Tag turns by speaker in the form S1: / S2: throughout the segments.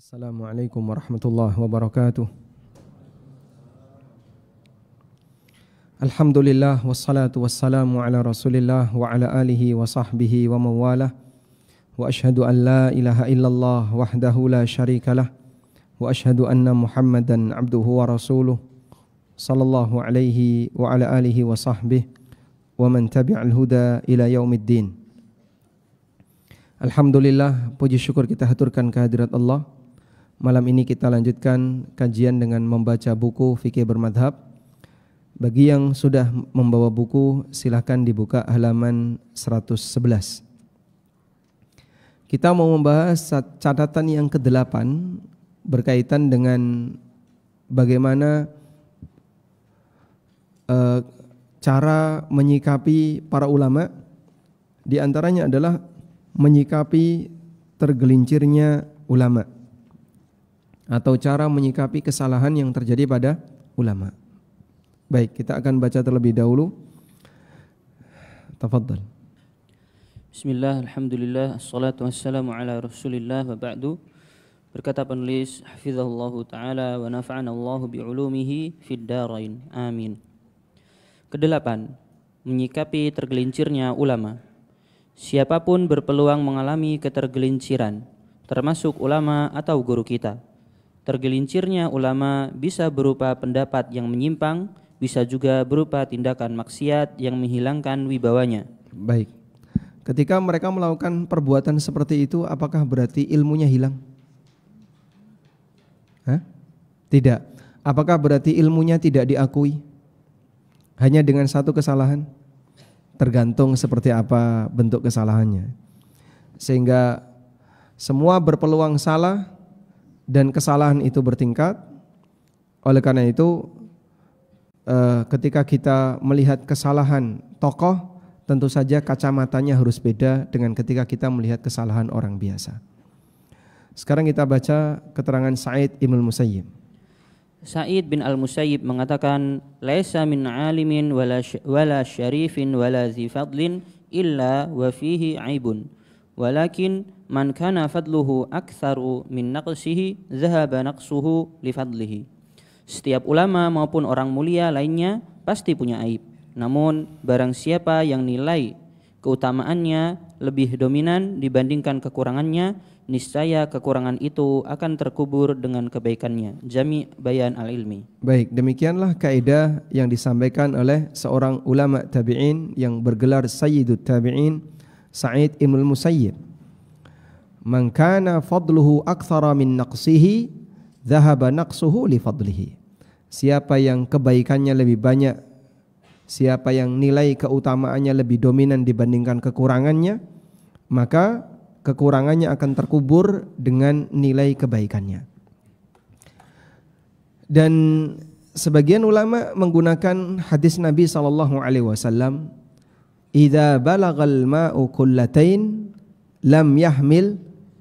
S1: Assalamualaikum warahmatullahi wabarakatuh. Alhamdulillah wassalatu wassalamu ala Rasulillah wa ala alihi wa sahbihi wa mawalah. Wa ashhadu an la ilaha illallah wahdahu la syarikalah wa ashhadu anna Muhammadan abduhu wa rasuluh sallallahu alaihi wa ala alihi wa sahbihi wa man tabi'al huda ila yaumiddin. Alhamdulillah, puji syukur kita haturkan kehadirat Allah. Malam ini kita lanjutkan kajian dengan membaca buku Fikih Bermadhab. Bagi yang sudah membawa buku, silakan dibuka halaman 111. Kita mau membahas catatan yang ke-8 berkaitan dengan bagaimana cara menyikapi para ulama. Di antaranya adalah menyikapi tergelincirnya ulama, atau cara menyikapi kesalahan yang terjadi pada ulama. Baik, kita akan baca terlebih dahulu. Tafadhal.
S2: Bismillah, alhamdulillah, assalatu wassalamu ala rasulillah wa ba'du. Berkata penulis, hafizahullahu ta'ala wa nafa'ana Allahu bi'ulumihi fid darain. Amin. Kedelapan, menyikapi tergelincirnya ulama. Siapapun berpeluang mengalami ketergelinciran, termasuk ulama atau guru kita. Tergelincirnya ulama bisa berupa pendapat yang menyimpang, bisa juga berupa tindakan maksiat yang menghilangkan wibawanya.
S1: Baik. Ketika mereka melakukan perbuatan seperti itu, apakah berarti ilmunya hilang? Tidak. Apakah berarti ilmunya tidak diakui? Hanya dengan satu kesalahan? Tergantung seperti apa bentuk kesalahannya. Sehingga semua berpeluang salah dan kesalahan itu bertingkat. Oleh karena itu, ketika kita melihat kesalahan tokoh, tentu saja kacamatanya harus beda dengan ketika kita melihat kesalahan orang biasa. Sekarang kita baca keterangan Sa'id ibn al-Musayyib.
S2: Sa'id bin al-Musayyib mengatakan, laisa min alimin wala syarifin wala zi fadlin illa wa fihi aibun, walakin man kana fadluhu aktsaru min naqsihi zahaba naqsuhu li fadlihi. Setiap ulama maupun orang mulia lainnya pasti punya aib. Namun barang siapa yang nilai keutamaannya lebih dominan dibandingkan kekurangannya, niscaya kekurangan itu akan terkubur dengan kebaikannya. Jami' Bayan al-Ilmi. Baik,
S1: demikianlah kaidah yang disampaikan oleh seorang ulama tabi'in yang bergelar Sayyidut Tabi'in, Sa'id ibn al-Musayyib. Man kana fadluhu aktsara min naqsihi dhahaba naqsuhu li fadlihi. Siapa yang kebaikannya lebih banyak, siapa yang nilai keutamaannya lebih dominan dibandingkan kekurangannya, maka kekurangannya akan terkubur dengan nilai kebaikannya. Dan sebagian ulama menggunakan hadis Nabi SAW, idza balagal ma'u kullatain lam yahmil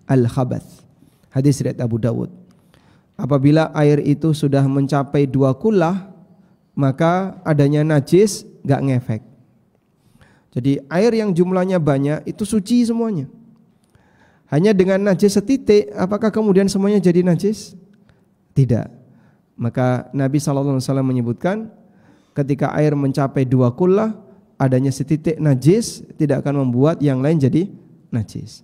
S1: al-khabath. Hadis riwayat Abu Dawud. Apabila air itu sudah mencapai 2 kullah, maka adanya najis gak ngefek. Jadi air yang jumlahnya banyak itu suci semuanya. Hanya dengan najis setitik, apakah kemudian semuanya jadi najis? Tidak. Maka Nabi SAW menyebutkan, ketika air mencapai 2 kullah, adanya setitik najis tidak akan membuat yang lain jadi najis.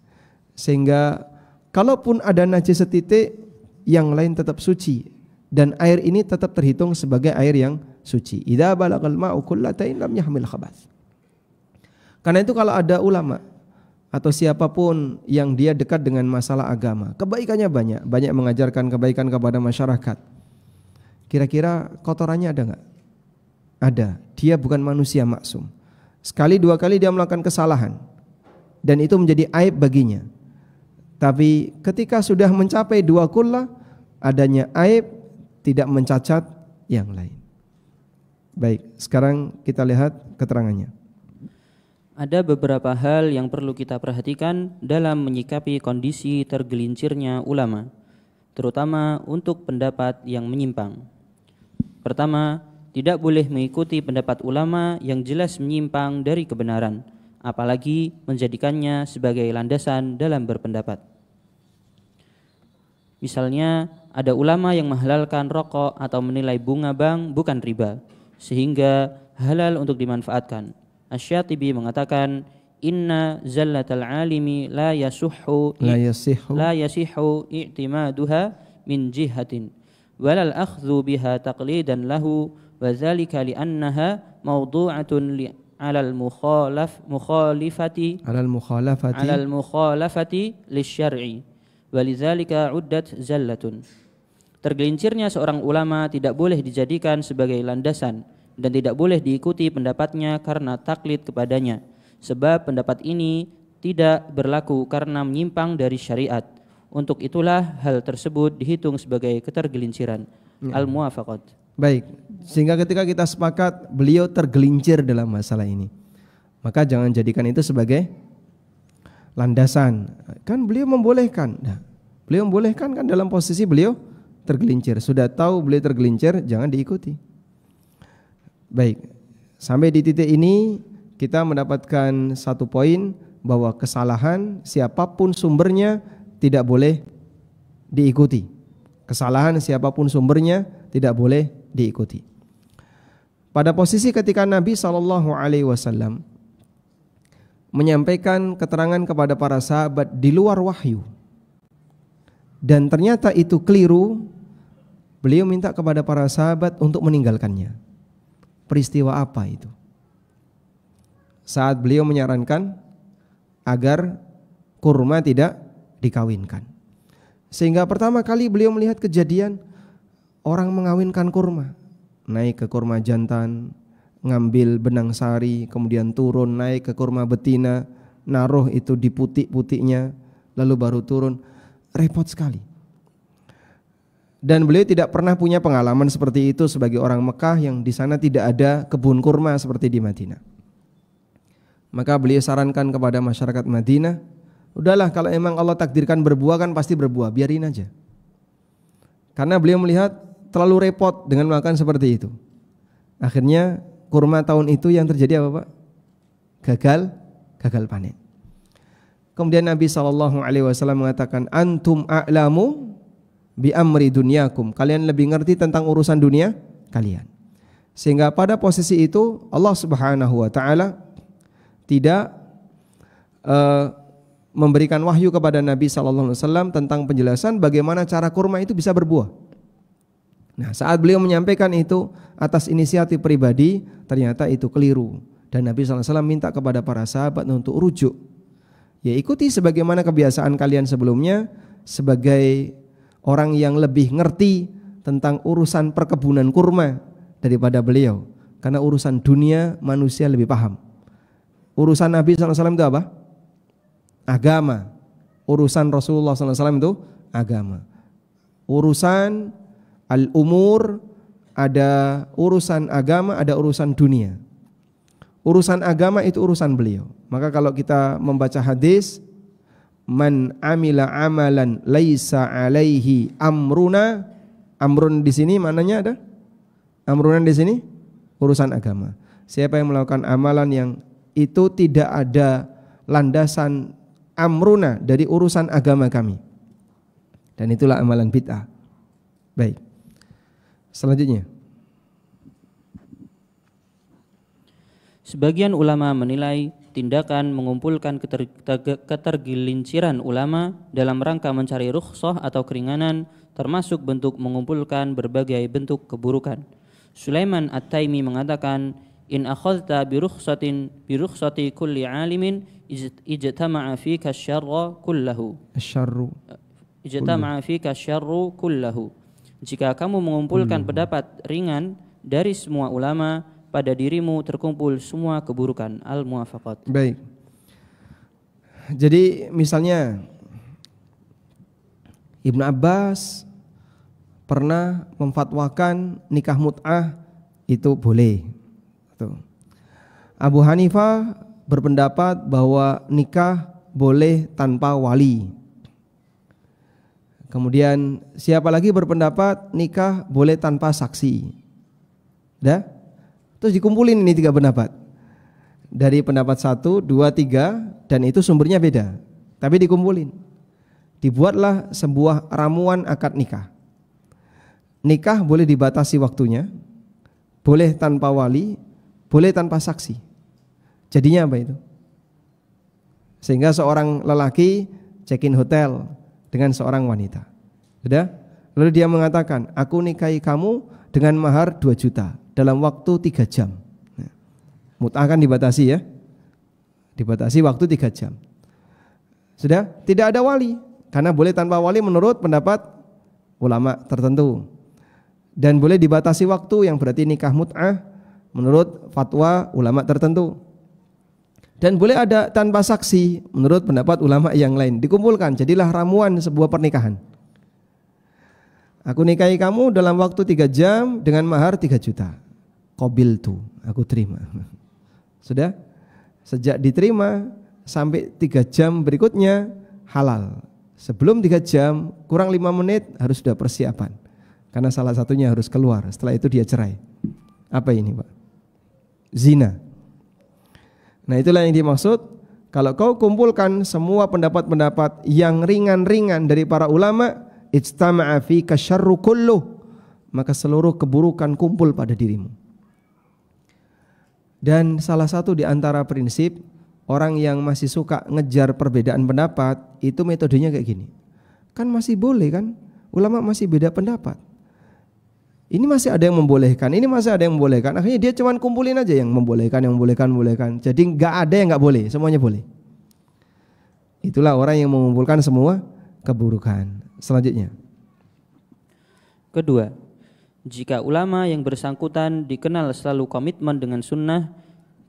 S1: Sehingga kalaupun ada najis setitik, yang lain tetap suci, dan air ini tetap terhitung sebagai air yang suci. Idza balagal ma'u kullatain lam yahmil khabath. Karena itu kalau ada ulama atau siapapun yang dia dekat dengan masalah agama, kebaikannya banyak mengajarkan kebaikan kepada masyarakat, kira-kira kotorannya ada enggak? Ada. Dia bukan manusia maksum. Sekali 2 kali dia melakukan kesalahan dan itu menjadi aib baginya. Tapi ketika sudah mencapai 2 kullah, adanya aib tidak mencacat yang lain. Baik, sekarang kita lihat keterangannya.
S2: Ada beberapa hal yang perlu kita perhatikan dalam menyikapi kondisi tergelincirnya ulama, terutama untuk pendapat yang menyimpang. Pertama, tidak boleh mengikuti pendapat ulama yang jelas menyimpang dari kebenaran, apalagi menjadikannya sebagai landasan dalam berpendapat. Misalnya ada ulama yang menghalalkan rokok atau menilai bunga bank bukan riba, sehingga halal untuk dimanfaatkan. Asy-Syatibi mengatakan, inna zallatal alimi la yasihhu i'timaduha min jihatin walal akhdhu biha taqlidan lahu wa dzalika li'annaha mawdu'atun 'alal mukhalafati lisyar'i walidzalika 'uddat zallatun. Tergelincirnya seorang ulama tidak boleh dijadikan sebagai landasan dan tidak boleh diikuti pendapatnya karena taklid kepadanya, sebab pendapat ini tidak berlaku karena menyimpang dari syariat. Untuk itulah hal tersebut dihitung sebagai ketergelinciran. Al-Muwafaqat.
S1: Baik, sehingga ketika kita sepakat beliau tergelincir dalam masalah ini, maka jangan jadikan itu sebagai landasan. Kan beliau membolehkan. Nah, beliau membolehkan kan dalam posisi beliau tergelincir. Sudah tahu beliau tergelincir, jangan diikuti. Baik, sampai di titik ini kita mendapatkan satu poin bahwa kesalahan siapapun sumbernya tidak boleh diikuti. Kesalahan siapapun sumbernya tidak boleh diikuti. Pada posisi ketika Nabi SAW menyampaikan keterangan kepada para sahabat di luar wahyu, dan ternyata itu keliru, beliau minta kepada para sahabat untuk meninggalkannya. Peristiwa apa itu? Saat beliau menyarankan agar kurma tidak dikawinkan. Sehingga pertama kali beliau melihat kejadian orang mengawinkan kurma. Naik ke kurma jantan, ngambil benang sari, kemudian turun naik ke kurma betina, naruh itu di putik-putiknya, lalu baru turun. Repot sekali. Dan beliau tidak pernah punya pengalaman seperti itu sebagai orang Mekah yang di sana tidak ada kebun kurma seperti di Madinah. Maka beliau sarankan kepada masyarakat Madinah, udahlah kalau emang Allah takdirkan berbuah kan pasti berbuah, biarin aja. Karena beliau melihat terlalu repot dengan melakukan seperti itu. Akhirnya kurma tahun itu yang terjadi apa Pak? Gagal panen. Kemudian Nabi SAW mengatakan, antum a'lamu bi amri dunyakum, kalian lebih ngerti tentang urusan dunia kalian. Sehingga pada posisi itu Allah Subhanahu wa taala tidak memberikan wahyu kepada Nabi SAW tentang penjelasan bagaimana cara kurma itu bisa berbuah. Nah, saat beliau menyampaikan itu atas inisiatif pribadi, ternyata itu keliru. Dan Nabi SAW minta kepada para sahabat untuk rujuk. Ya, ikuti sebagaimana kebiasaan kalian sebelumnya sebagai orang yang lebih ngerti tentang urusan perkebunan kurma daripada beliau. Karena urusan dunia manusia lebih paham. Urusan Nabi SAW itu apa? Agama. Urusan Rasulullah SAW itu agama. Urusan al-umur, ada urusan agama, ada urusan dunia. Urusan agama itu urusan beliau. Maka kalau kita membaca hadis, man amila amalan laisa alaihi amruna, amrun di sini maknanya ada? Amrunan di sini urusan agama. Siapa yang melakukan amalan yang itu tidak ada landasan amruna dari urusan agama kami, dan itulah amalan bid'ah. Baik. Selanjutnya,
S2: sebagian ulama menilai tindakan mengumpulkan ketergelinciran ulama dalam rangka mencari rukhsah atau keringanan termasuk bentuk mengumpulkan berbagai bentuk keburukan. Sulaiman At-Taimi mengatakan, in akhadta bi rukhsati kulli alimin ijtama'a fika syarra kullahu. Ijtama'a fika syarru kullahu. Jika kamu mengumpulkan pendapat ringan dari semua ulama, pada dirimu terkumpul semua keburukan. Al-Muwafaqat.
S1: Baik. Jadi misalnya Ibnu Abbas pernah memfatwakan nikah mut'ah itu boleh. Abu Hanifah berpendapat bahwa nikah boleh tanpa wali. Kemudian siapa lagi berpendapat nikah boleh tanpa saksi. Dah? Terus dikumpulin ini 3 pendapat. Dari pendapat 1, 2, 3, dan itu sumbernya beda. Tapi dikumpulin. dibuatlah sebuah ramuan akad nikah. Nikah boleh dibatasi waktunya, boleh tanpa wali, boleh tanpa saksi. Jadinya apa itu? Sehingga seorang lelaki check-in hotel dengan seorang wanita. Sudah? Lalu dia mengatakan, aku nikahi kamu dengan mahar 2 juta dalam waktu 3 jam. Mut'ah kan dibatasi ya. Dibatasi waktu 3 jam. Sudah? Tidak ada wali. Karena boleh tanpa wali menurut pendapat ulama tertentu. Dan boleh dibatasi waktu yang berarti nikah mut'ah menurut fatwa ulama tertentu. Dan boleh ada tanpa saksi menurut pendapat ulama yang lain. Dikumpulkan, jadilah ramuan sebuah pernikahan. Aku nikahi kamu dalam waktu 3 jam dengan mahar 3 juta. Qabiltu, aku terima. Sudah? Sejak diterima sampai 3 jam berikutnya halal. Sebelum 3 jam kurang 5 menit harus sudah persiapan. Karena salah satunya harus keluar. Setelah itu dia cerai. Apa ini Pak? Zina. Nah itulah yang dimaksud. Kalau kau kumpulkan semua pendapat-pendapat yang ringan-ringan dari para ulama, ijtama'a fika syarru kulluh, maka seluruh keburukan kumpul pada dirimu. Dan salah satu di antara prinsip orang yang masih suka ngejar perbedaan pendapat, itu metodenya kayak gini. Kan masih boleh kan? Ulama masih beda pendapat. Ini masih ada yang membolehkan, ini masih ada yang membolehkan. Akhirnya dia cuman kumpulin aja yang membolehkan, membolehkan. Jadi nggak ada yang nggak boleh, semuanya boleh. Itulah orang yang mengumpulkan semua keburukan. Selanjutnya.
S2: Kedua, jika ulama yang bersangkutan dikenal selalu komitmen dengan sunnah,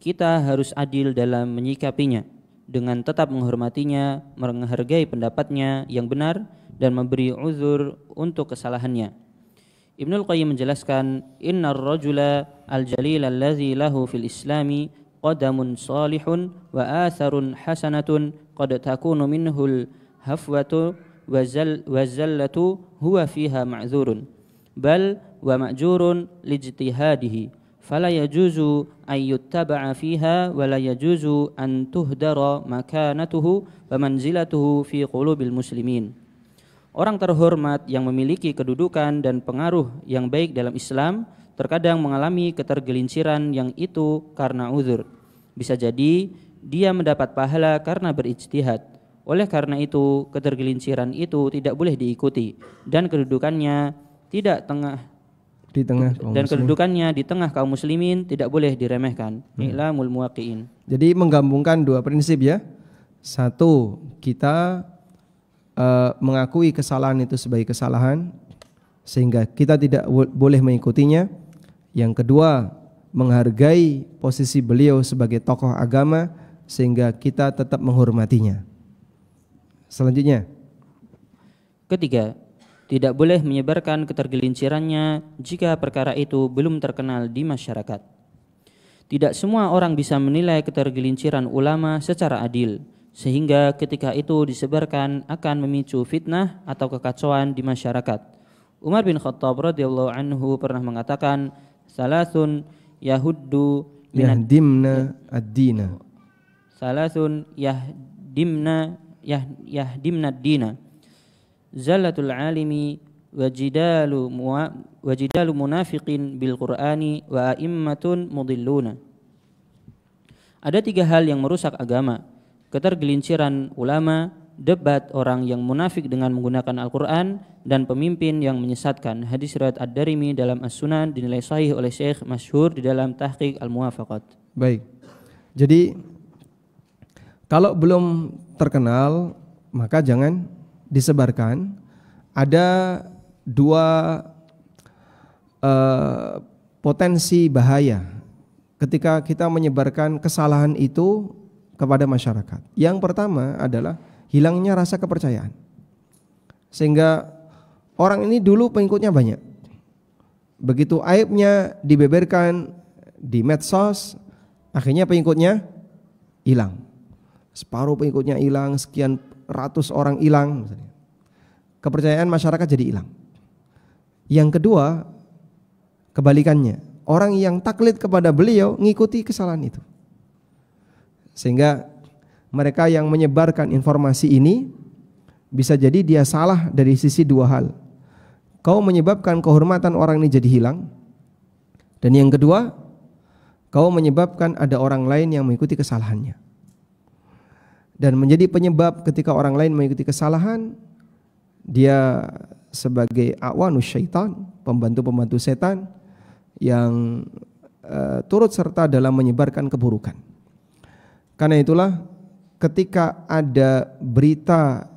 S2: kita harus adil dalam menyikapinya dengan tetap menghormatinya, menghargai pendapatnya yang benar dan memberi uzur untuk kesalahannya. Ibnul Qayyim menjelaskan, innar rajula al-jalil allazi lahu fil islami qadamun salihun wa atharun hasanatun qad takunu minhul hafwatu wa zallatu huwa fiha ma'zurun bal wa ma'jurun lijtihadihi fala yajuzu an yuttaba'a fiha wa la yajuzu an tuhdara makanatuhu wa manzilatuhu fi qulubil muslimin. Orang terhormat yang memiliki kedudukan dan pengaruh yang baik dalam Islam terkadang mengalami ketergelinciran yang itu karena uzur. Bisa jadi dia mendapat pahala karena berijtihad. Oleh karena itu, ketergelinciran itu tidak boleh diikuti dan kedudukannya kedudukannya di tengah kaum muslimin tidak boleh diremehkan. I'lamul muwaqqi'in.
S1: Jadi menggabungkan dua prinsip ya. Satu, kita mengakui kesalahan itu sebagai kesalahan sehingga kita tidak boleh mengikutinya. Yang kedua, menghargai posisi beliau sebagai tokoh agama sehingga kita tetap menghormatinya. Selanjutnya.
S2: Ketiga, tidak boleh menyebarkan ketergelincirannya jika perkara itu belum terkenal di masyarakat. Tidak semua orang bisa menilai ketergelinciran ulama secara adil, sehingga ketika itu disebarkan akan memicu fitnah atau kekacauan di masyarakat. Umar bin Khattab radhiyallahu anhu pernah mengatakan, salasun yahdimna ad-dina. Salasun yahdimna ad-dina. Zallatul alimi wajidalu munafiqin bil Qur'ani wa a'immatun mudilluna. Ada 3 hal yang merusak agama: ketergelinciran ulama, debat orang yang munafik dengan menggunakan Al-Quran, dan pemimpin yang menyesatkan. Hadis riwayat Ad-Darimi dalam As-Sunan dinilai sahih oleh Syekh Masyhur di dalam Tahqiq Al-Muwafaqat.
S1: Baik. Jadi kalau belum terkenal maka jangan disebarkan. Ada 2 potensi bahaya ketika kita menyebarkan kesalahan itu kepada masyarakat. Yang pertama adalah hilangnya rasa kepercayaan. Sehingga orang ini dulu pengikutnya banyak. Begitu aibnya dibeberkan di medsos, akhirnya pengikutnya hilang. Separuh pengikutnya hilang, sekian ratus orang hilang. Kepercayaan masyarakat jadi hilang. Yang kedua, kebalikannya. Orang yang taklid kepada beliau ngikuti kesalahan itu. Sehingga mereka yang menyebarkan informasi ini Bisa jadi dia salah dari sisi dua hal. Kau menyebabkan kehormatan orang ini jadi hilang. Dan yang kedua, kau menyebabkan ada orang lain yang mengikuti kesalahannya. Dan menjadi penyebab ketika orang lain mengikuti kesalahan, dia sebagai awanus syaitan, pembantu-pembantu setan yang turut serta dalam menyebarkan keburukan. Karena itulah ketika ada berita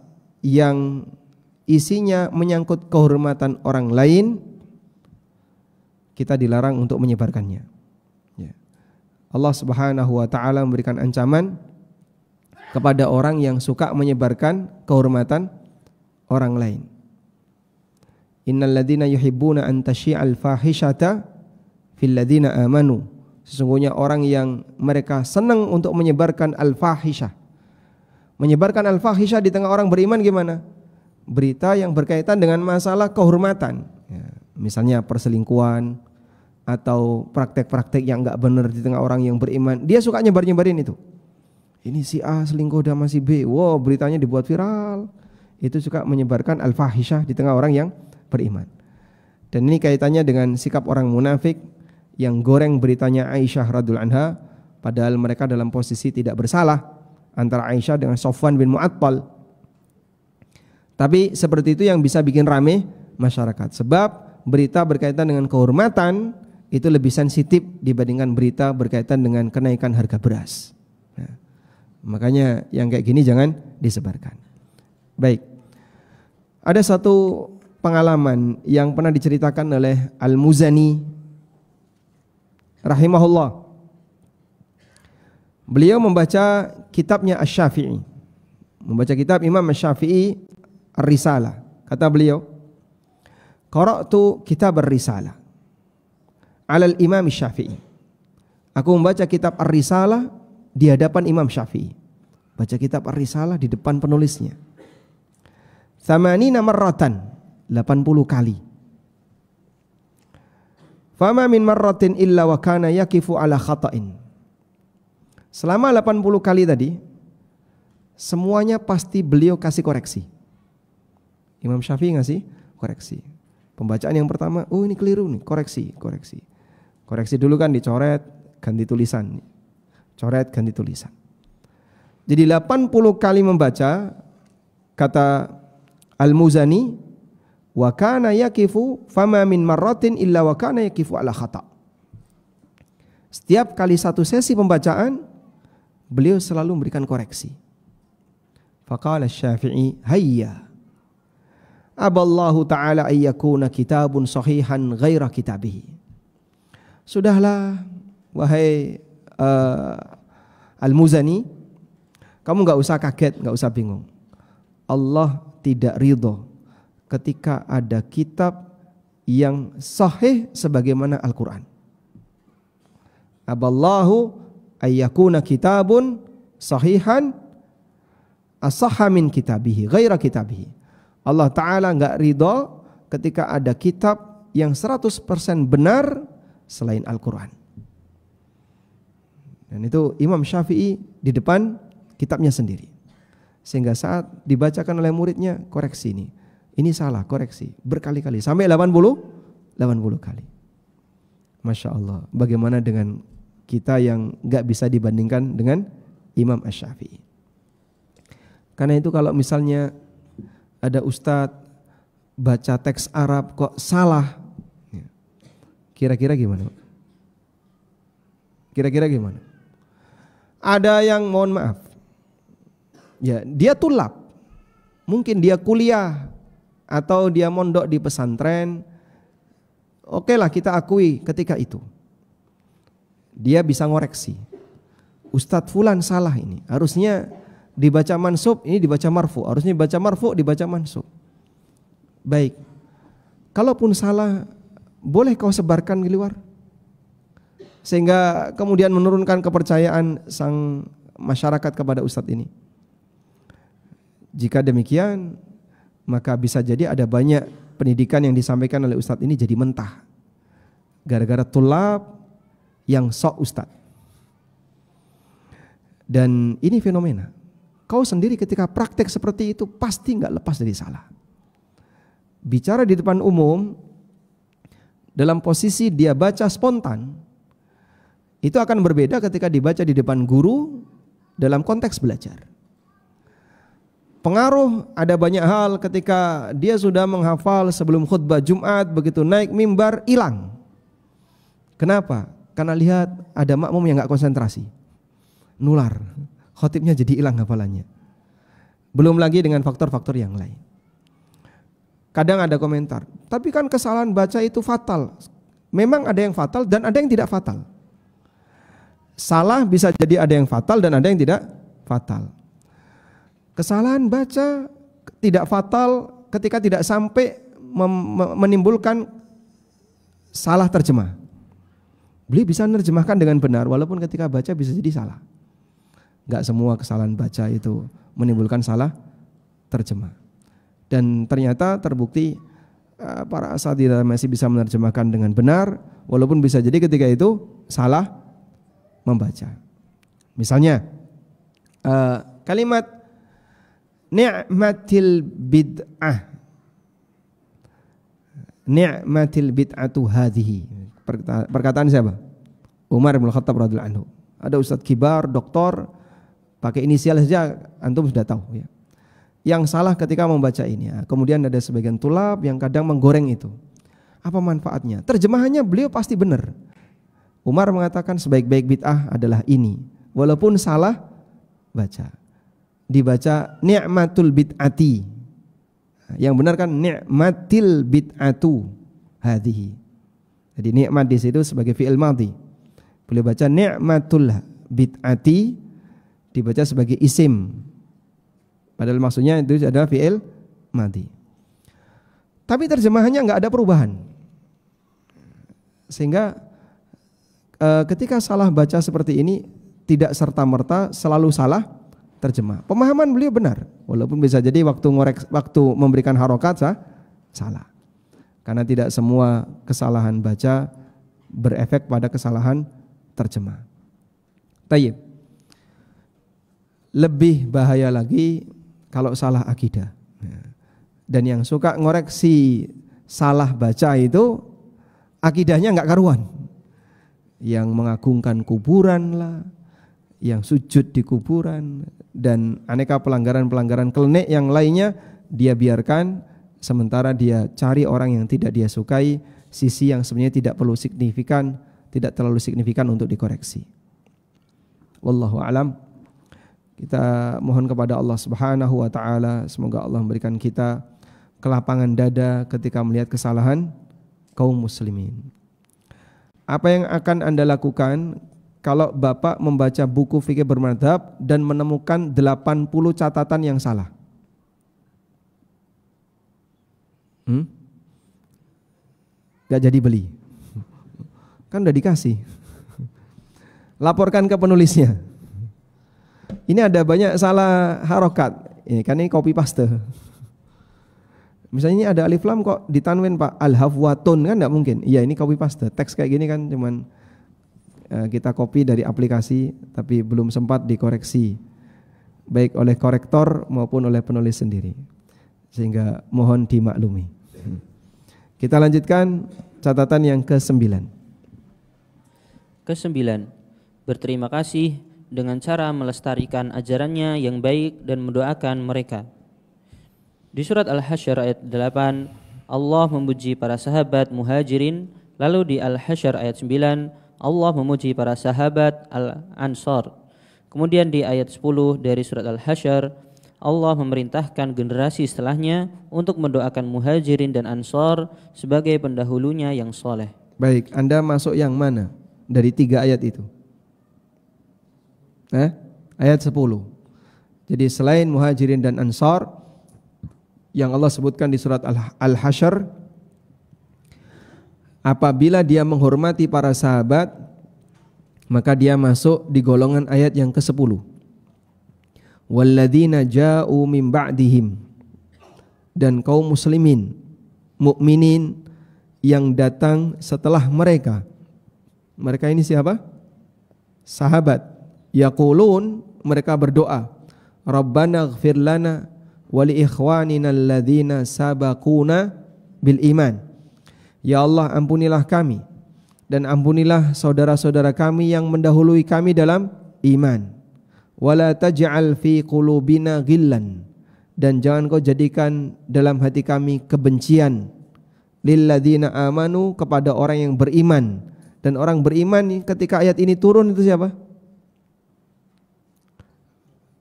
S1: yang isinya menyangkut kehormatan orang lain, kita dilarang untuk menyebarkannya. Ya. Allah Subhanahu wa taala memberikan ancaman kepada orang yang suka menyebarkan kehormatan orang lain. Innal ladzina yuhibbuna an tasyi'al fahishata fil ladzina amanu. Sesungguhnya orang yang mereka senang untuk menyebarkan al-fahisyah. Menyebarkan al-fahisyah di tengah orang beriman gimana? Berita yang berkaitan dengan masalah kehormatan. Ya, misalnya perselingkuhan atau praktek-praktek yang enggak benar di tengah orang yang beriman. Dia suka nyebar-nyebarin itu. Ini si A selingkuh sama si B. Wow, beritanya dibuat viral. Itu suka menyebarkan al-fahisyah di tengah orang yang beriman. Dan ini kaitannya dengan sikap orang munafik yang goreng beritanya Aisyah radhiyallahu anha, padahal mereka dalam posisi tidak bersalah. Antara Aisyah dengan Sofwan bin Mu'attal. Tapi seperti itu yang bisa bikin rame masyarakat. Sebab berita berkaitan dengan kehormatan itu lebih sensitif dibandingkan berita berkaitan dengan kenaikan harga beras. Nah, makanya yang kayak gini jangan disebarkan. Baik. Ada satu pengalaman yang pernah diceritakan oleh Al-Muzani rahimahullah. Beliau membaca kitabnya Asy-Syafi'i. Membaca kitab Imam Asy-Syafi'i Ar-Risalah. Kata beliau, qara'tu kitab Ar-Risalah 'ala al-Imam Asy-Syafi'i. Aku membaca kitab Ar-Risalah di hadapan Imam Syafi'i. Baca kitab Ar-Risalah di depan penulisnya. 80 marratan, 80 kali. Fama min marratin illa wa kana yakifu ala khata'in. Selama 80 kali tadi, semuanya pasti beliau kasih koreksi. Imam Syafi'i ngasih koreksi. Pembacaan yang pertama, oh ini keliru nih, koreksi. Koreksi dulu kan dicoret, ganti tulisan. Coret, ganti tulisan. Jadi 80 kali membaca, kata Al-Muzani, wa kana yakifu fama min marratin illa wa kana yakifu ala khata'. Setiap kali satu sesi pembacaan, beliau selalu memberikan koreksi. Faqala Asy-Syafi'i, hayya aballahu ta'ala ayyakuna kitabun sahihan ghaira kitabihi. Sudahlah wahai Al-Muzani, kamu enggak usah kaget, enggak usah bingung. Allah tidak ridho ketika ada kitab yang sahih sebagaimana Al-Quran. Aballahu ayyakuna kitabun sahihan asahha min kitabihi ghaira kitabihi. Allah Ta'ala enggak ridho ketika ada kitab yang 100% benar selain Al-Quran. Dan itu Imam Syafi'i di depan kitabnya sendiri. Sehingga saat dibacakan oleh muridnya, koreksi ini. Ini salah, koreksi. Berkali-kali. Sampai 80 kali. Masya Allah. Bagaimana dengan kita yang gak bisa dibandingkan dengan Imam Asy-Syafi'i. Karena itu kalau misalnya ada ustadz baca teks Arab kok salah, kira-kira gimana? Kira-kira gimana? Ada yang mohon maaf, ya dia tulab, mungkin dia kuliah atau dia mondok di pesantren. Oke lah kita akui ketika itu dia bisa ngoreksi. Ustadz fulan salah ini, harusnya dibaca mansub, ini dibaca marfu. Harusnya dibaca marfu, dibaca mansub. Baik, kalaupun salah, boleh kau sebarkan di luar, sehingga kemudian menurunkan kepercayaan sang masyarakat kepada ustadz ini. Jika demikian, maka bisa jadi ada banyak pendidikan yang disampaikan oleh ustadz ini jadi mentah, gara-gara tulab yang sok ustadz. Dan ini fenomena. kau sendiri ketika praktek seperti itu pasti nggak lepas dari salah. Bicara di depan umum dalam posisi dia baca spontan, itu akan berbeda ketika dibaca di depan guru dalam konteks belajar. Pengaruh ada banyak hal ketika dia sudah menghafal sebelum khutbah Jumat, begitu naik mimbar hilang. Kenapa? Karena lihat ada makmum yang gak konsentrasi, nular, khotibnya jadi hilang hafalannya. Belum lagi dengan faktor-faktor yang lain. Kadang ada komentar, tapi kan kesalahan baca itu fatal. Memang ada yang fatal dan ada yang tidak fatal. Salah bisa jadi ada yang fatal dan ada yang tidak fatal. Kesalahan baca tidak fatal ketika tidak sampai menimbulkan salah terjemah. Beliau bisa menerjemahkan dengan benar walaupun ketika baca bisa jadi salah. Enggak semua kesalahan baca itu menimbulkan salah terjemah. Dan ternyata terbukti para asatidzah masih bisa menerjemahkan dengan benar walaupun bisa jadi ketika itu salah membaca. Misalnya kalimat ni'matil bid'ah, ni'matil bid'atu hadhihi, perkataan siapa? Umar bin Khattab radhiyallahu anhu. Ada ustadz kibar, doktor, pakai inisial saja antum sudah tahu ya. Yang salah ketika membaca ini ya. Kemudian ada sebagian tulab yang kadang menggoreng itu. Apa manfaatnya? Terjemahannya beliau pasti benar. Umar mengatakan sebaik-baik bid'ah adalah ini, walaupun salah baca. Dibaca ni'matul bid'ati. Yang benar kan ni'matil bid'atu hadhihi. Jadi nikmat di situ sebagai fi'il madhi. Boleh baca ni'matul bid'ati dibaca sebagai isim. Padahal maksudnya itu adalah fi'il madhi. Tapi terjemahannya enggak ada perubahan. Sehingga ketika salah baca seperti ini tidak serta-merta selalu salah terjemah. Pemahaman beliau benar, walaupun bisa jadi waktu memberikan harokat salah. Karena tidak semua kesalahan baca berefek pada kesalahan terjemah. Tayyib. Lebih bahaya lagi kalau salah akidah. Dan yang suka ngoreksi salah baca itu akidahnya enggak karuan. Yang mengagungkan kuburan lah, yang sujud di kuburan, dan aneka pelanggaran-pelanggaran klinik yang lainnya dia biarkan, sementara dia cari orang yang tidak dia sukai, sisi yang sebenarnya tidak perlu signifikan, tidak terlalu signifikan untuk dikoreksi. Wallahu a'lam. Kita mohon kepada Allah Subhanahu wa taala, semoga Allah memberikan kita kelapangan dada ketika melihat kesalahan kaum muslimin. Apa yang akan Anda lakukan kalau Bapak membaca buku fikih bermadzhab dan menemukan 80 catatan yang salah? Gak jadi beli. Kan udah dikasih. Laporkan ke penulisnya. Ini ada banyak salah harokat. Ini kan ini copy paste. Misalnya ini ada alif lam kok ditanwin Pak al-hafwatun, kan enggak mungkin. Iya, ini copy paste. Teks kayak gini kan cuman kita copy dari aplikasi tapi belum sempat dikoreksi baik oleh korektor maupun oleh penulis sendiri. Sehingga mohon dimaklumi. Kita lanjutkan catatan yang ke-9.
S2: Ke-9, berterima kasih dengan cara melestarikan ajarannya yang baik dan mendoakan mereka. Di surat Al-Hasyr ayat 8, Allah memuji para sahabat Muhajirin, lalu di Al-Hasyr ayat 9, Allah memuji para sahabat Al-Ansar. Kemudian di ayat 10 dari surat Al-Hasyr, Allah memerintahkan generasi setelahnya untuk mendoakan Muhajirin dan Ansar sebagai pendahulunya yang soleh.
S1: Baik, Anda masuk yang mana dari 3 ayat itu? Ayat 10. Jadi selain Muhajirin dan Ansar yang Allah sebutkan di surat Al-Hasyr, apabila dia menghormati para sahabat, maka dia masuk di golongan ayat yang ke-10. Walladzina ja'u min ba'dihim, dan kaum muslimin, mukminin yang datang setelah mereka. Mereka ini siapa? Sahabat. Yaqulun, mereka berdoa, Rabbana ighfir lana wa li ikhwanina alladzina sabaquna bil iman. Ya Allah, ampunilah kami dan ampunilah saudara-saudara kami yang mendahului kami dalam iman. Wala taj'al fi qulubina ghillan, dan jangan kau jadikan dalam hati kami kebencian lilladzina amanu, kepada orang yang beriman. Dan orang beriman ketika ayat ini turun itu siapa?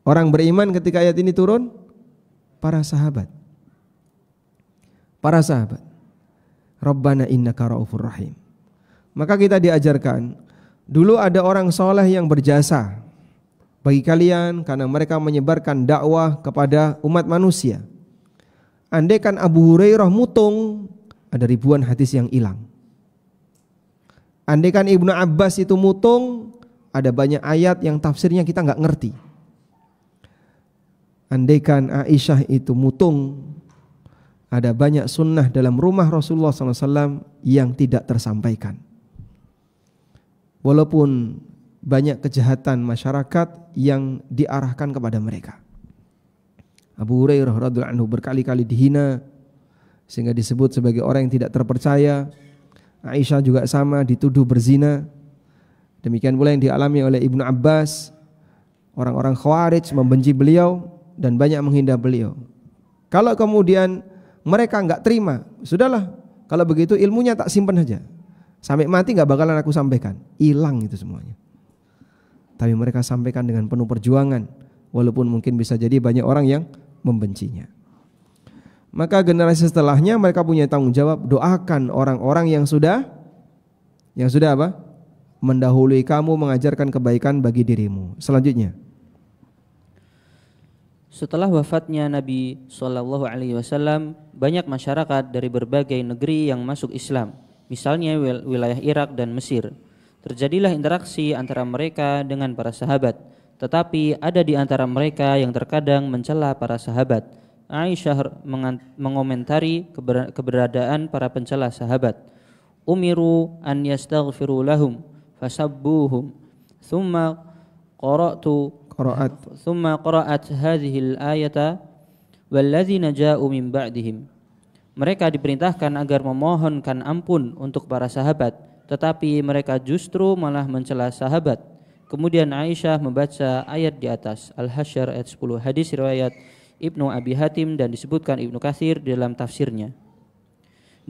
S1: Orang beriman ketika ayat ini turun para sahabat. Para sahabat. Rabbana innaka raufur rahim. Maka kita diajarkan, dulu ada orang soleh yang berjasa bagi kalian karena mereka menyebarkan dakwah kepada umat manusia. Andaikan Abu Hurairah mutung, ada ribuan hadis yang hilang. Andaikan Ibnu Abbas itu mutung, ada banyak ayat yang tafsirnya kita nggak ngerti. Andaikan Aisyah itu mutung, ada banyak sunnah dalam rumah Rasulullah SAW yang tidak tersampaikan. Walaupun banyak kejahatan masyarakat yang diarahkan kepada mereka. Abu Hurairah radhiyallahu anhu berkali-kali dihina sehingga disebut sebagai orang yang tidak terpercaya. Aisyah juga sama, dituduh berzina. Demikian pula yang dialami oleh Ibnu Abbas. Orang-orang Khawarij membenci beliau dan banyak menghina beliau. Kalau kemudian mereka enggak terima, sudahlah, kalau begitu ilmunya tak simpan saja. Sampai mati enggak bakalan aku sampaikan. Hilang itu semuanya. Tapi mereka sampaikan dengan penuh perjuangan, walaupun mungkin bisa jadi banyak orang yang membencinya. Maka generasi setelahnya mereka punya tanggung jawab, doakan orang-orang yang sudah apa? Mendahului kamu, mengajarkan kebaikan bagi dirimu. Selanjutnya,
S2: setelah wafatnya Nabi SAW, banyak masyarakat dari berbagai negeri yang masuk Islam, misalnya wilayah Irak dan Mesir. Terjadilah interaksi antara mereka dengan para sahabat, tetapi ada di antara mereka yang terkadang mencela para sahabat. Aisyah mengomentari keberadaan para pencela sahabat. Umiru an yastaghfiru lahum fasabbuhum thumma qara'at hadhihi al-ayata walladzina ja'u min ba'dihim. Mereka diperintahkan agar memohonkan ampun untuk para sahabat, tetapi mereka justru malah mencela sahabat. Kemudian Aisyah membaca ayat di atas, Al-Hasyr ayat 10, hadis riwayat Ibnu Abi Hatim dan disebutkan Ibnu Katsir dalam tafsirnya.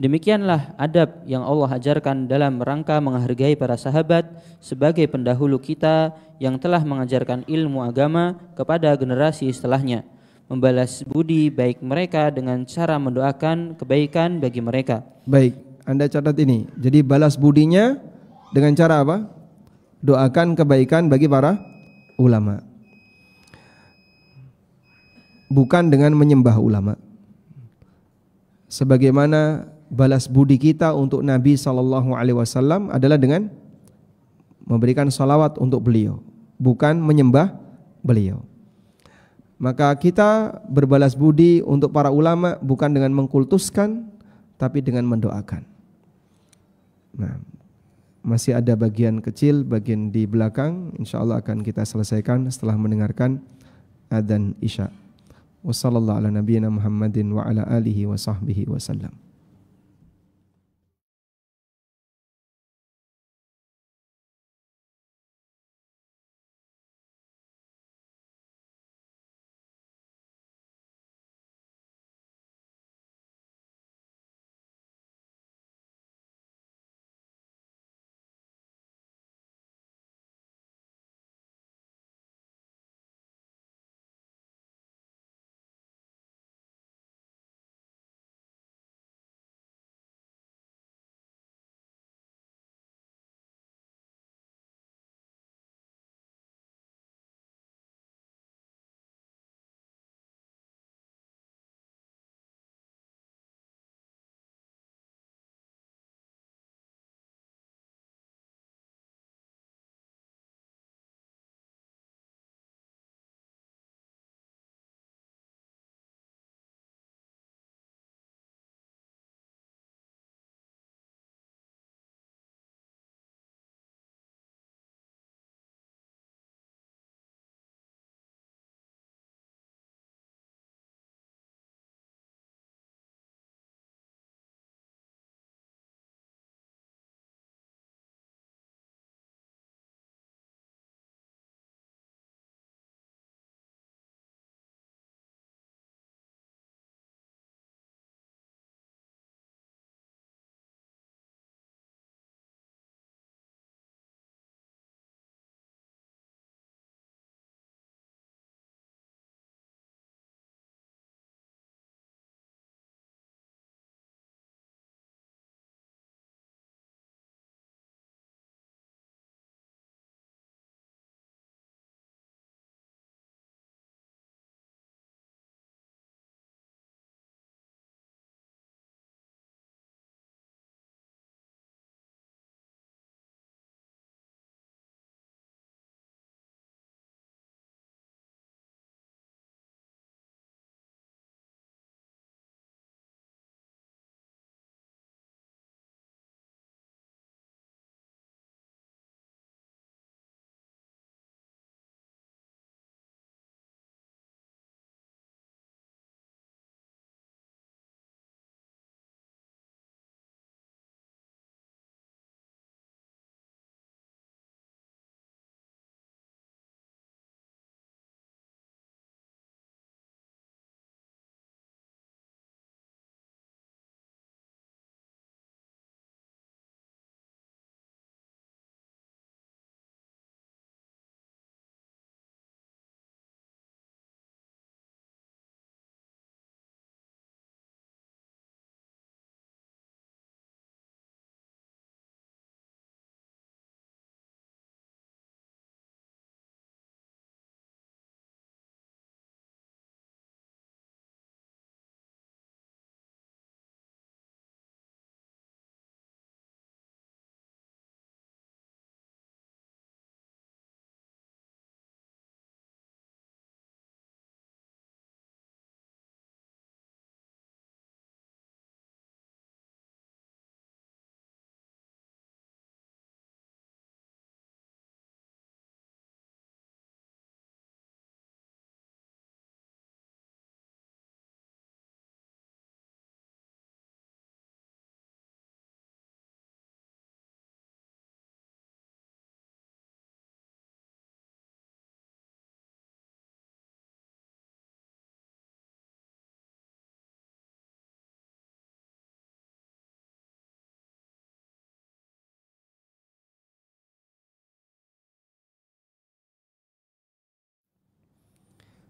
S2: Demikianlah adab yang Allah ajarkan dalam rangka menghargai para sahabat sebagai pendahulu kita yang telah mengajarkan ilmu agama kepada generasi setelahnya, membalas budi baik mereka dengan cara mendoakan kebaikan bagi mereka.
S1: Baik, Anda catat ini. Jadi balas budinya dengan cara apa? Doakan kebaikan bagi para ulama. Bukan dengan menyembah ulama. Sebagaimana balas budi kita untuk Nabi SAW adalah dengan memberikan salawat untuk beliau, bukan menyembah beliau. Maka kita berbalas budi untuk para ulama bukan dengan mengkultuskan, tapi dengan mendoakan. Nah, masih ada bagian kecil, bagian di belakang, insya Allah akan kita selesaikan setelah mendengarkan adzan Isya. Wassallallahu ala nabiyyina Muhammadin wa ala alihi wa sahbihi wasallam.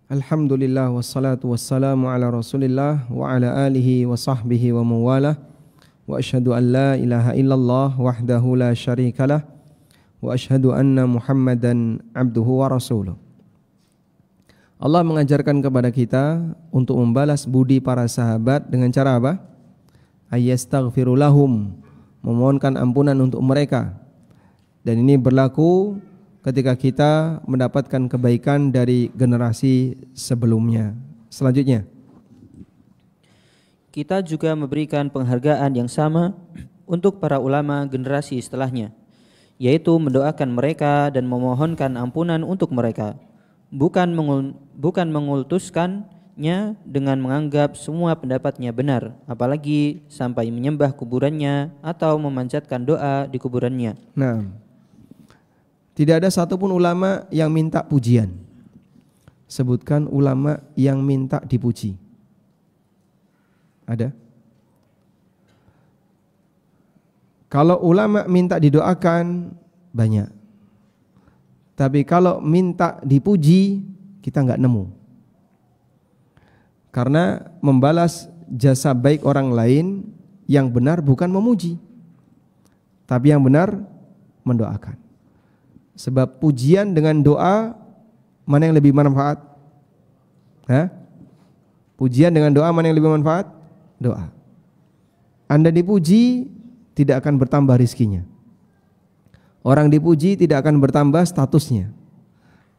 S1: Alhamdulillah wassalatu wassalamu ala Rasulillah wa ala alihi wa sahbihi wa mawalah. Wa asyhadu an la ilaha illallah wahdahu la syarikalah wa asyhadu anna Muhammadan abduhu wa rasuluh. Allah mengajarkan kepada kita untuk membalas budi para sahabat dengan cara apa? Ayastaghfiru lahum, memohonkan ampunan untuk mereka. Dan ini berlaku ketika kita mendapatkan kebaikan dari generasi sebelumnya. Selanjutnya,
S2: kita juga memberikan penghargaan yang sama untuk para ulama generasi setelahnya, yaitu mendoakan mereka dan memohonkan ampunan untuk mereka, bukan mengultuskannya dengan menganggap semua pendapatnya benar, apalagi sampai menyembah kuburannya atau memanjatkan doa di kuburannya.
S1: Nah, tidak ada satupun ulama yang minta pujian. Sebutkan ulama yang minta dipuji. Ada? Kalau ulama minta didoakan, banyak. Tapi kalau minta dipuji, kita nggak nemu. Karena membalas jasa baik orang lain, yang benar bukan memuji, tapi yang benar mendoakan. Sebab pujian dengan doa, mana yang lebih bermanfaat? Pujian dengan doa, mana yang lebih bermanfaat? Doa. Anda dipuji, tidak akan bertambah rizkinya. Orang dipuji tidak akan bertambah statusnya.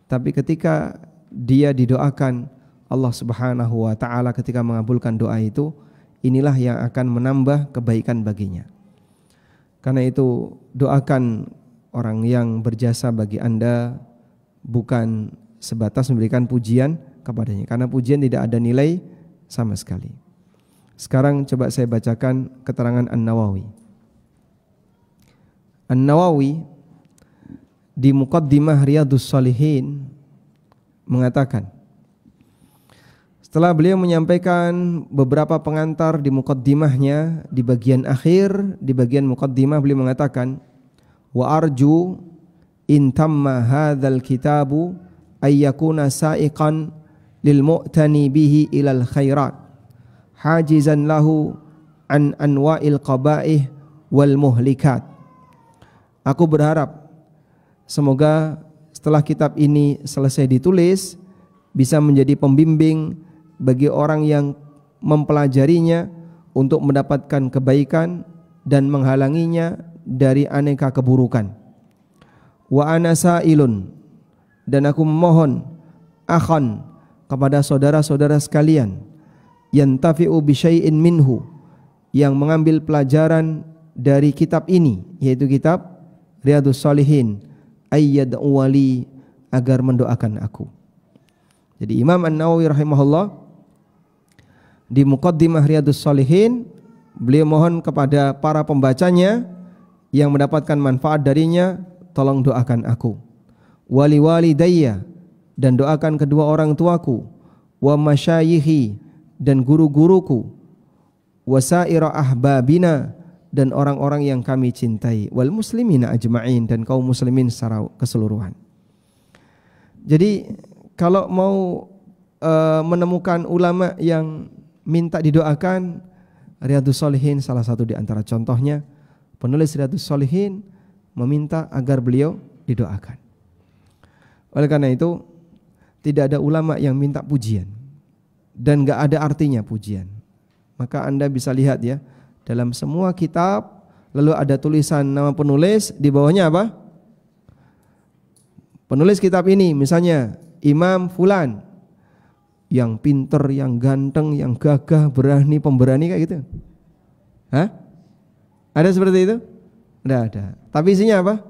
S1: Tapi ketika dia didoakan Allah Subhanahu wa ta'ala ketika mengabulkan doa itu, inilah yang akan menambah kebaikan baginya. Karena itu doakan orang yang berjasa bagi Anda, bukan sebatas memberikan pujian kepadanya, karena pujian tidak ada nilai sama sekali. Sekarang coba saya bacakan keterangan An-Nawawi. An-Nawawi di Muqaddimah Riyadhus Shalihin mengatakan, setelah beliau menyampaikan beberapa pengantar di muqaddimahnya, di bagian akhir, di bagian muqaddimah beliau mengatakan, wa arju in tamma hadzal kitabu ay yakuna sa'iqan lil mu'tani bihi ilal khairat hajizan lahu an anwa'il qaba'ih wal muhlikat. Aku berharap semoga setelah kitab ini selesai ditulis bisa menjadi pembimbing bagi orang yang mempelajarinya untuk mendapatkan kebaikan dan menghalanginya dari aneka keburukan. Wa ana sa'ilun, dan aku memohon akhan kepada saudara-saudara sekalian, yantafi'u bi syai'in minhu, yang mengambil pelajaran dari kitab ini, yaitu kitab Riyadhus Shalihin, ayyad'u wali, agar mendoakan aku. Jadi Imam An-Nawawi rahimahullah di Muqaddimah Riyadhus Shalihin, beliau mohon kepada para pembacanya yang mendapatkan manfaat darinya, tolong doakan aku. Wali walidayya, dan doakan kedua orang tuaku. Wa masyayikhi, dan guru-guruku. Wasaira ahbabina, dan orang-orang yang kami cintai. Wal muslimina ajma'in, dan kaum muslimin secara keseluruhan. Jadi kalau mau menemukan ulama yang minta didoakan, Riyadhus Shalihin salah satu di antara contohnya. Penulis Riyadhus Shalihin meminta agar beliau didoakan. Oleh karena itu, tidak ada ulama yang minta pujian, dan gak ada artinya pujian. Maka Anda bisa lihat ya, dalam semua kitab lalu ada tulisan nama penulis, di bawahnya apa? Penulis kitab ini misalnya Imam Fulan, yang pinter, yang ganteng, yang gagah, berani, pemberani, kayak gitu. Ada seperti itu? Tidak ada. Tapi isinya apa?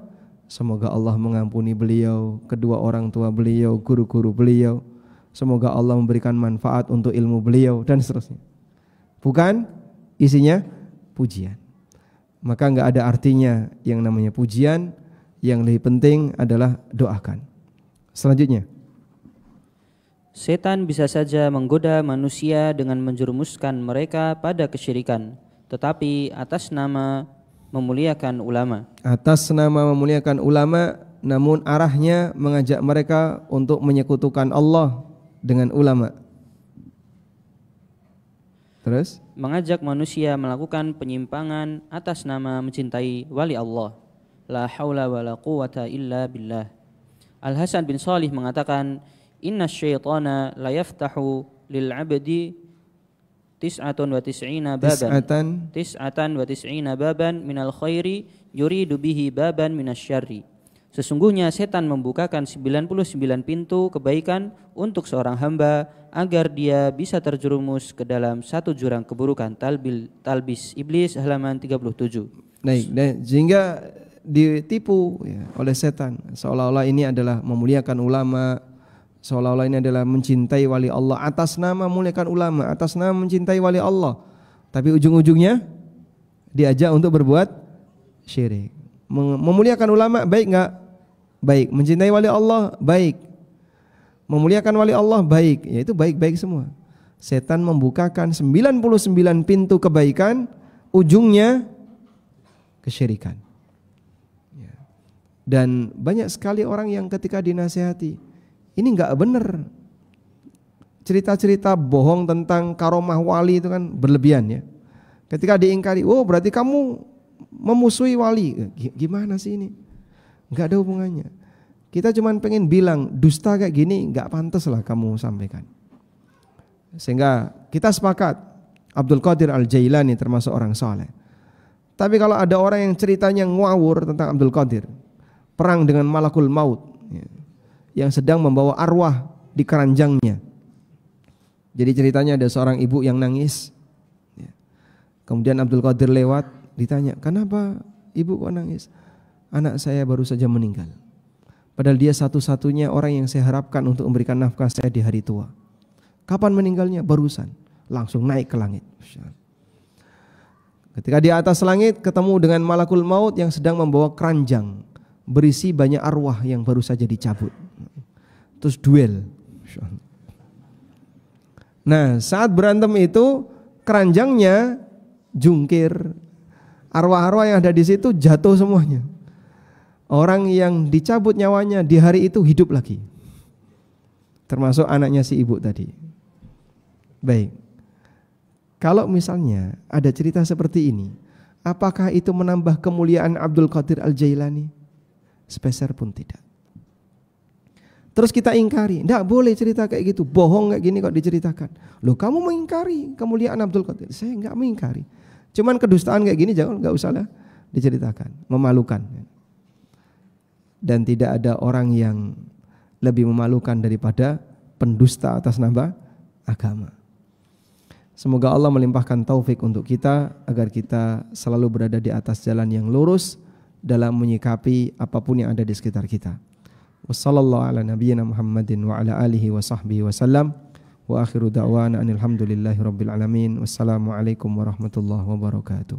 S1: Semoga Allah mengampuni beliau, kedua orang tua beliau, guru-guru beliau. Semoga Allah memberikan manfaat untuk ilmu beliau, dan seterusnya. Bukan isinya pujian. Maka enggak ada artinya yang namanya pujian. Yang lebih penting adalah doakan. Selanjutnya,
S2: setan bisa saja menggoda manusia dengan menjerumuskan mereka pada kesyirikan, tetapi atas nama memuliakan ulama.
S1: Atas nama memuliakan ulama, namun arahnya mengajak mereka untuk menyekutukan Allah dengan ulama. Terus
S2: mengajak manusia melakukan penyimpangan atas nama mencintai wali Allah. La haula wala quwata illa billah. Al Hasan bin Shalih mengatakan, inna syaitana la yaftahu lil abdi tis'atan wa tis'ina baban minal khairi yuridu bihi baban minasyarri. Sesungguhnya setan membukakan 99 pintu kebaikan untuk seorang hamba agar dia bisa terjerumus ke dalam satu jurang keburukan. Talbis Iblis halaman 37.
S1: Baik, sehingga ditipu ya, oleh setan seolah-olah ini adalah memuliakan ulama, seolah-olah ini adalah mencintai wali Allah atas nama memuliakan ulama, atas nama mencintai wali Allah. Tapi ujung-ujungnya diajak untuk berbuat syirik. Memuliakan ulama baik enggak? Baik. Mencintai wali Allah baik. Memuliakan wali Allah baik. Ya itu baik-baik semua. Setan membukakan 99 pintu kebaikan, ujungnya kesyirikan. Ya. Dan banyak sekali orang yang ketika dinasihati, ini enggak benar. Cerita-cerita bohong tentang karomah wali itu kan berlebihan ya. Ketika diingkari, oh berarti kamu memusuhi wali. Gimana sih ini? Enggak ada hubungannya. Kita cuma pengen bilang dusta kayak gini enggak pantas lah kamu sampaikan. Sehingga kita sepakat Abdul Qadir Al-Jailani termasuk orang soleh. Tapi kalau ada orang yang ceritanya ngawur tentang Abdul Qadir, perang dengan malakul maut yang sedang membawa arwah di keranjangnya. Jadi ceritanya ada seorang ibu yang nangis. Kemudian Abdul Qadir lewat, ditanya, kenapa ibu kok nangis? Anak saya baru saja meninggal. Padahal dia satu-satunya orang yang saya harapkan untuk memberikan nafkah saya di hari tua. Kapan meninggalnya? Barusan. Langsung naik ke langit. Ketika di atas langit ketemu dengan malakul maut yang sedang membawa keranjang berisi banyak arwah yang baru saja dicabut. Terus duel. Nah, saat berantem itu keranjangnya jungkir. Arwah-arwah yang ada di situ jatuh semuanya. Orang yang dicabut nyawanya di hari itu hidup lagi. Termasuk anaknya si ibu tadi. Baik. Kalau misalnya ada cerita seperti ini, apakah itu menambah kemuliaan Abdul Qadir Al-Jailani? Sepeser pun tidak. Terus kita ingkari, enggak boleh cerita kayak gitu, bohong kayak gini kok diceritakan. Loh, kamu mengingkari kemuliaan Abdul Qadir. Saya enggak mengingkari. Cuman kedustaan kayak gini jangan, enggak usah lah diceritakan, memalukan. Dan tidak ada orang yang lebih memalukan daripada pendusta atas nama agama. Semoga Allah melimpahkan taufik untuk kita agar kita selalu berada di atas jalan yang lurus dalam menyikapi apapun yang ada di sekitar kita. Wassallallahu ala nabiyyina Muhammadin wa ala alihi wa sahbihi wasallam. Wa akhiru da'wana anil hamdulillahi rabbil alamin. Wassalamualaikum warahmatullahi wabarakatuh.